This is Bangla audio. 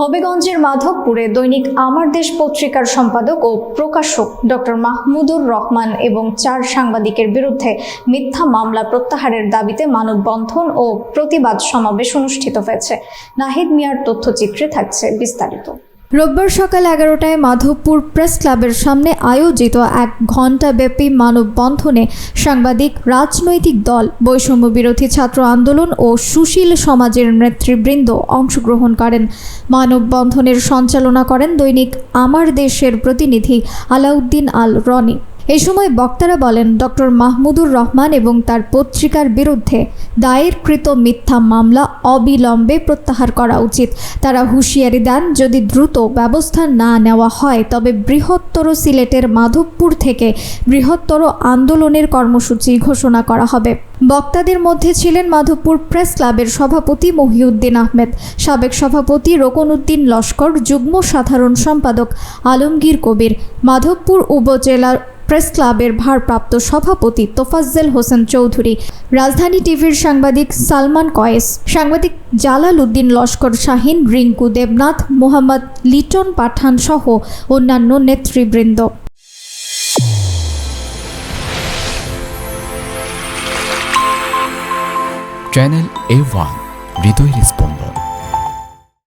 হবিগঞ্জের মাধবপুরে দৈনিক আমার দেশ পত্রিকার সম্পাদক ও প্রকাশক ডক্টর মাহমুদুর রহমান এবং 4 সাংবাদিকের বিরুদ্ধে মিথ্যা মামলা প্রত্যাহারের দাবিতে মানববন্ধন ও প্রতিবাদ সমাবেশ অনুষ্ঠিত হয়েছে। নাহিদ মিয়ার তথ্যচিত্রে থাকছে বিস্তারিত। রোববার সকাল 11টায় মাধবপুর প্রেস ক্লাবের সামনে আয়োজিত 1 ঘণ্টাব্যাপী মানববন্ধনে সাংবাদিক, রাজনৈতিক দল, বৈষম্য বিরোধী ছাত্র আন্দোলন ও সুশীল সমাজের নেতৃবৃন্দ অংশগ্রহণ করেন। মানববন্ধনের সঞ্চালনা করেন দৈনিক আমার দেশের প্রতিনিধি আলাউদ্দিন আল রনি। এই সময় বক্তারা বলেন, ডক্টর মাহমুদুর রহমান এবং তার পত্রিকার বিরুদ্ধে দায়েরকৃত মিথ্যা মামলা অবিলম্বে প্রত্যাহার করা উচিত। তারা হুঁশিয়ারি দেন, যদি দ্রুত ব্যবস্থা না নেওয়া হয় তবে বৃহত্তর সিলেটের মাধবপুর থেকে বৃহত্তর আন্দোলনের কর্মসূচি ঘোষণা করা হবে। বক্তাদের মধ্যে ছিলেন মাধবপুর প্রেস ক্লাবের সভাপতি মহিউদ্দিন আহমেদ, সাবেক সভাপতি রোকনউদ্দিন লস্কর, যুগ্ম সাধারণ সম্পাদক আলমগীর কবির, মাধবপুর উপজেলার প্রেস ক্লাবের ভারপ্রাপ্ত সভাপতি তোফাজ্জল হোসেন চৌধুরী, রাজধানী টিভির সাংবাদিক সালমান কয়েস, সাংবাদিক জালাল উদ্দিন লস্কর শাহীন, রিঙ্কু দেবনাথ, মোহাম্মদ লিটন পাঠান সহ অন্যান্য নেতৃবৃন্দ। চ্যানেল A1 হৃদয়ের স্পন্দন।